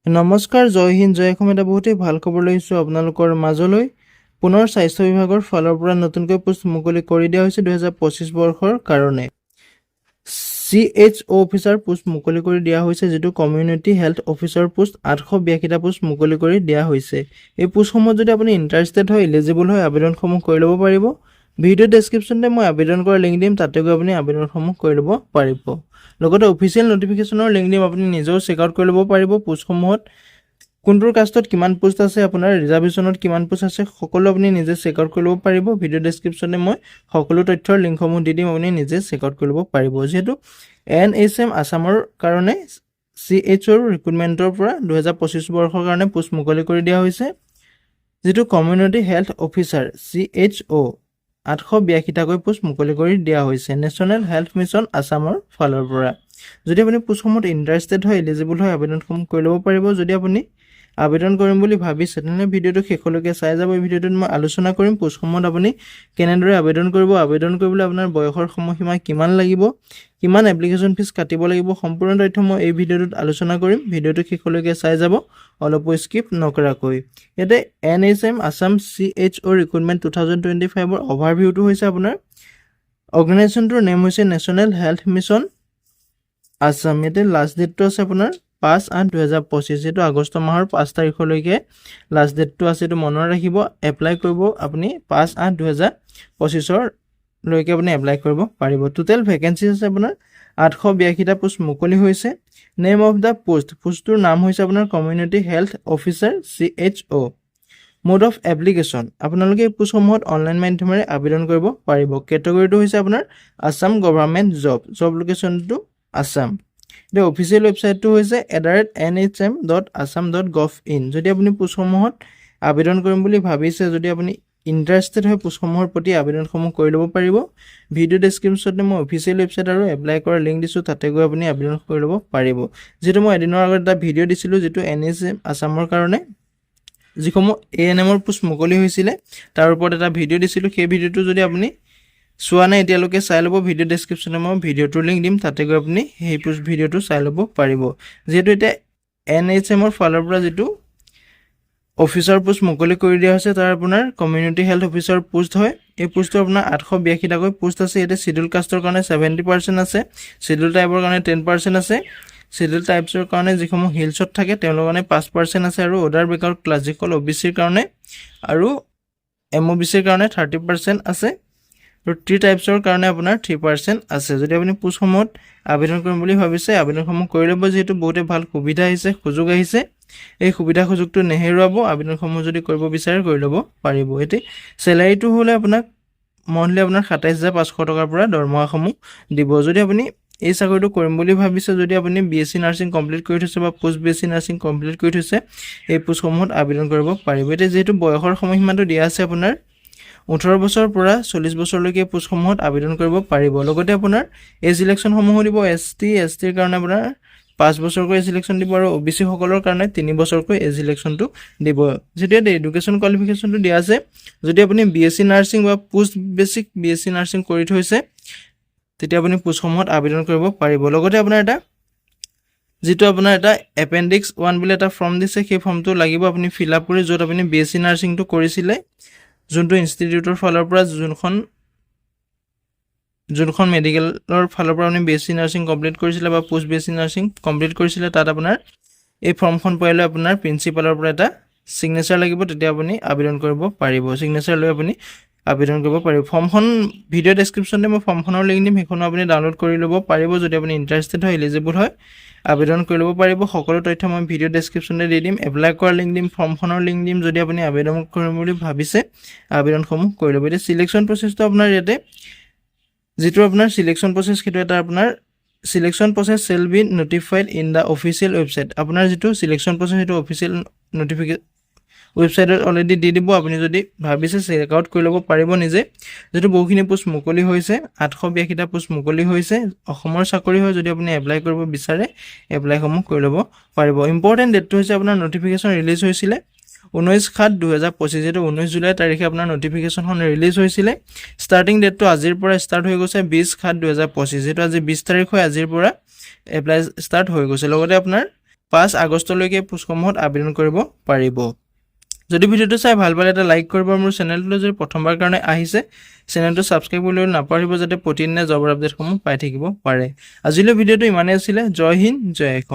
নমস্কাৰ, জয় হিন্দ, জয় অসম। এটা বহুতেই ভাল খবৰ লৈছোঁ আপোনালোকৰ মাজলৈ। পুনৰ স্বাস্থ্য বিভাগৰ ফালৰ পৰা নতুনকৈ পোষ্ট মুকলি কৰি দিয়া হৈছে 2025 বৰ্ষৰ কাৰণে। CHO অফিচাৰ পোষ্ট মুকলি কৰি দিয়া হৈছে, যিটো কমিউনিটি হেল্থ অফিচাৰ পোষ্ট 882টা পোষ্ট মুকলি কৰি দিয়া হৈছে। এই পোষ্টসমূহত যদি আপুনি ইণ্টাৰেষ্টেড হয়, এলিজিবল হয়, আবেদনসমূহ কৰি ল'ব পাৰিব। ভিডিঅ' ডেছক্ৰিপশ্যনতে মই আবেদন কৰাৰ লিংক দিম, তাতে গৈ আপুনি আবেদনসমূহ কৰি ল'ব পাৰিব। লগতে অফিচিয়েল নটিফিকেশ্যনৰ লিংক দিম, আপুনি নিজেও চেক আউট কৰি ল'ব পাৰিব। পোষ্টসমূহত কোনটোৰ কাষ্টত কিমান পোষ্ট আছে, আপোনাৰ ৰিজাৰ্ভেশ্যনত কিমান পোষ্ট আছে, সকলো আপুনি নিজে চেক আউট কৰি ল'ব পাৰিব। ভিডিঅ' ডেছক্ৰিপশ্যনে মই সকলো তথ্যৰ লিংকসমূহ দি দিম, আপুনি নিজে চেক আউট কৰি ল'ব পাৰিব। যিহেতু NHM আছামৰ কাৰণে CHOৰ ৰিক্ৰুটমেণ্টৰ পৰা 2025 বৰ্ষৰ কাৰণে পোষ্ট মুকলি কৰি দিয়া হৈছে, যিটো কমিউনিটি হেল্থ অফিচাৰ CHO 882টাকৈ পোষ্ট মুকলি কৰি দিয়া হৈছে নেশ্যনেল হেল্থ মিছন আছামৰ ফালৰ পৰা। যদি আপুনি পোষ্টসমূহত ইণ্টাৰেষ্টেড হয়, এলিজিবল হয়, আবেদনসমূহ কৰি ল'ব পাৰিব। যদি আপুনি আবেদন কৰিম বুলি ভাবিছে, তেনেহ'লে ভিডিঅ'টো শেষলৈকে চাই যাব। এই ভিডিঅ'টোত মই আলোচনা কৰিম পোষ্টসমূহত আপুনি কেনেদৰে আবেদন কৰিব, আবেদন কৰিবলৈ আপোনাৰ বয়সৰ সময়সীমা কিমান লাগিব, কিমান এপ্লিকেশ্যন ফিজ কাটিব লাগিব, সম্পূৰ্ণ তথ্য মই এই ভিডিঅ'টোত আলোচনা কৰিম। ভিডিঅ'টো শেষলৈকে চাই যাব, অলপো স্কিপ নকৰাকৈ। ইয়াতে NHM আছাম CHO ৰিক্ৰুটমেণ্ট 2025ৰ অভাৰভিউটো হৈছে আপোনাৰ। অৰ্গেনাইজেশ্যনটোৰ নেম হৈছে নেশ্যনেল হেল্থ মিছন আছাম। ইয়াতে লাষ্ট ডেটটো আছে আপোনাৰ 5/8/2025, যিটো আগষ্ট মাহৰ 5 তাৰিখলৈকে লাষ্ট ডেটটো আছে, এইটো মনত ৰাখিব। এপ্লাই কৰিব আপুনি 5/8/2025 লৈকে আপুনি এপ্লাই কৰিব পাৰিব। টোটেল ভেকেঞ্চি আছে আপোনাৰ 882টা পোষ্ট মুকলি হৈছে। নেম অফ দ্য পোষ্টটোৰ নাম হৈছে আপোনাৰ community health officer CHO। Mode of application, আপোনালোকে এই পোষ্টসমূহত অনলাইন মাধ্যমেৰে আবেদন কৰিব পাৰিব। কেটেগৰীটো হৈছে আপোনাৰ আছাম গভৰ্ণমেণ্ট জব লোকেশ্যনটো আছাম। এতিয়া অফিচিয়েল ৱেবছাইটটো হৈছে @nhm.assam.gov.in। যদি আপুনি পোষ্টসমূহত আবেদন কৰিম বুলি ভাবিছে, যদি আপুনি ইণ্টাৰেষ্টেড হয় পোষ্টসমূহৰ প্ৰতি, আবেদনসমূহ কৰি ল'ব পাৰিব। ভিডিঅ' ডেছক্ৰিপশ্যনতে মই অফিচিয়েল ৱেবছাইট আৰু এপ্লাই কৰাৰ লিংক দিছোঁ, তাতে গৈ আপুনি আবেদন কৰি ল'ব পাৰিব। যিহেতু মই এদিনৰ আগত এটা ভিডিঅ' দিছিলোঁ, যিটো NHM আছামৰ কাৰণে যিসমূহ ANMৰ পোষ্ট মুকলি হৈছিলে, তাৰ ওপৰত এটা ভিডিঅ' দিছিলোঁ। সেই ভিডিঅ'টো যদি আপুনি চোৱা নাই এতিয়ালৈকে, চাই ল'ব। ভিডিঅ' ডেছক্ৰিপশ্যনে মই ভিডিঅ'টোৰ লিংক দিম, তাতে গৈ আপুনি সেই ভিডিঅ'টো চাই ল'ব পাৰিব। যিহেতু এতিয়া NHMৰ ফালৰ পৰা যিটো অফিচাৰ পোষ্ট মুকলি কৰি দিয়া হৈছে, তাৰ আপোনাৰ কমিউনিটি হেল্থ অফিচাৰ পোষ্ট হয়। এই পোষ্টটো আপোনাৰ 882টাকৈ পোষ্ট আছে। ইয়াতে চিডিউল কাষ্টৰ কাৰণে 70% আছে, চিডিউল ট্ৰাইবৰ কাৰণে 10% আছে, চিডিউল টাইপছৰ কাৰণে যিসমূহ হিলছত থাকে তেওঁলোকৰ কাৰণে 5% আছে, আৰু অদাৰ বেকৱাৰ্ড ক্লাছ যিসকল OBCৰ কাৰণে আৰু MOBCৰ কাৰণে 30% আছে, আৰু 3 টাইপছৰ কাৰণে আপোনাৰ 3% আছে। যদি আপুনি পোষ্টসমূহত আবেদন কৰিম বুলি ভাবিছে, আবেদনসমূহ কৰি ল'ব। যিহেতু বহুতে ভাল সুবিধা আহিছে, সুযোগ আহিছে, এই সুবিধাটো নেহেৰুৱাব। আবেদনসমূহ যদি কৰিব বিচাৰে কৰি ল'ব পাৰিব। এতিয়া চেলাৰীটো হ'লে আপোনাক মন্থলি আপোনাৰ 27,500 টকাৰ পৰা দৰমহাসমূহ দিব। যদি আপুনি এই চাকৰিটো কৰিম বুলি ভাবিছে, যদি আপুনি BSc নাৰ্ছিং কমপ্লিট কৰি থৈছে বা পোষ্ট BSc নাৰ্ছিং কমপ্লিট কৰি থৈছে, এই পোষ্টসমূহত আবেদন কৰিব পাৰিব। এতিয়া যিহেতু বয়সৰ সময়সীমাটো দিয়া আছে আপোনাৰ 18 বছৰৰ পৰা 40 বছৰলৈকে পোষ্টসমূহত আবেদন কৰিব পাৰিব। লগতে আপোনাৰ এজ ইলেকশ্যনসমূহো দিব। ST/STৰ কাৰণে আপোনাৰ 5 বছৰকৈ এজ ইলেকশ্যন দিব, আৰু OBC সকলৰ কাৰণে 3 বছৰকৈ এজ ইলেকশ্যনটো দিব। যেতিয়া এডুকেশ্যন কোৱালিফিকেশ্যনটো দিয়া আছে, যদি আপুনি BSc নাৰ্ছিং বা পোষ্ট বেচিক BSc নাৰ্ছিং কৰি থৈছে, তেতিয়া আপুনি পোষ্টসমূহত আবেদন কৰিব পাৰিব। লগতে আপোনাৰ যিটো আপোনাৰ এটা এপেণ্ডিক্স 1 বুলি এটা ফৰ্ম দিছে, সেই ফৰ্মটো লাগিব আপুনি ফিল আপ কৰি, য'ত আপুনি BSc নাৰ্ছিংটো কৰিছিলে, যোনটো ইনষ্টিটিউটৰ ফালৰ পৰা, যোনখন মেডিকেলৰ ফালৰ পৰা আপুনি BSc নাৰ্ছিং কমপ্লিট কৰিছিলে বা পোষ্ট BSc নাৰ্ছিং কমপ্লিট কৰিছিলে, তাত আপোনাৰ এই ফৰ্মখন পাইলে আপোনাৰ প্ৰিন্সিপালৰ পৰা এটা ছিগনেচাৰ লাগিব, তেতিয়া আপুনি আবেদন কৰিব পাৰিব। ছিগনেচাৰ লৈ আপুনি আবেদন কৰিব পাৰিব। ফৰ্মখন ভিডিঅ' ডেছক্ৰিপশ্যনতে মই ফৰ্মখনৰ লিংক দিম, সেইখনো আপুনি ডাউনলোড কৰি ল'ব পাৰিব। যদি আপুনি ইণ্টাৰেষ্টেড হয়, এলিজিবল হয়, আবেদন কৰি ল'ব পাৰিব। সকলো তথ্য মই ভিডিঅ' ডেছক্ৰিপশ্যনতে দি দিম, এপ্লাই কৰাৰ লিংক দিম, ফৰ্মখনৰ লিংক দিম। যদি আপুনি আবেদন কৰিম বুলি ভাবিছে, আবেদনসমূহ কৰি ল'ব। এতিয়া চিলেকশ্যন প্ৰচেছটো আপোনাৰ ইয়াতে যিটো আপোনাৰ চিলেকশ্যন প্ৰচেছ, সেইটো এটা আপোনাৰ selection process shall be notified in the official website. আপোনাৰ যিটো চিলেকশ্যন প্ৰচেছ, সেইটো অফিচিয়েল ৱেবছাইটত অলৰেডি দি দিব। আপুনি যদি ভাবিছে চেক আউট কৰি ল'ব পাৰিব নিজে। যিটো বহুখিনি পোষ্ট মুকলি হৈছে, 882টা পোষ্ট মুকলি হৈছে, অসমৰ চাকৰি হয়। যদি আপুনি এপ্লাই কৰিব বিচাৰে, এপ্লাইসমূহ কৰি ল'ব পাৰিব। ইম্পৰ্টেণ্ট ডেটটো হৈছে আপোনাৰ নটিফিকেশ্যন ৰিলিজ হৈছিলে 19/7/2025, যিহেতু 19 জুলাই তাৰিখে আপোনাৰ নটিফিকেশ্যনখন ৰিলিজ হৈছিলে। ষ্টাৰ্টিং ডেটটো আজিৰ পৰা ষ্টাৰ্ট হৈ গৈছে 20/7/2025, যিহেতু আজি 20 তাৰিখ হয়, আজিৰ পৰা এপ্লাই ষ্টাৰ্ট হৈ গৈছে। লগতে আপোনাৰ 5 আগষ্টলৈকে পোষ্টসমূহত আবেদন কৰিব পাৰিব যদি ভিডিওটো চাই ভাল পালে এটা লাইক কৰিব আৰু মোৰ চেনেলটো যদি প্ৰথমবাৰ কাৰণে আহিছে চেনেলটো সাবস্ক্ৰাইব কৰিবলৈ নাপাহৰিব যাতে প্ৰতিদিনে জবৰ আপডেটসমূহ পাই থাকিব পাৰে আজিলৈ ভিডিওটো ইমানেই আছিল জয় হিন্দ জয় অসম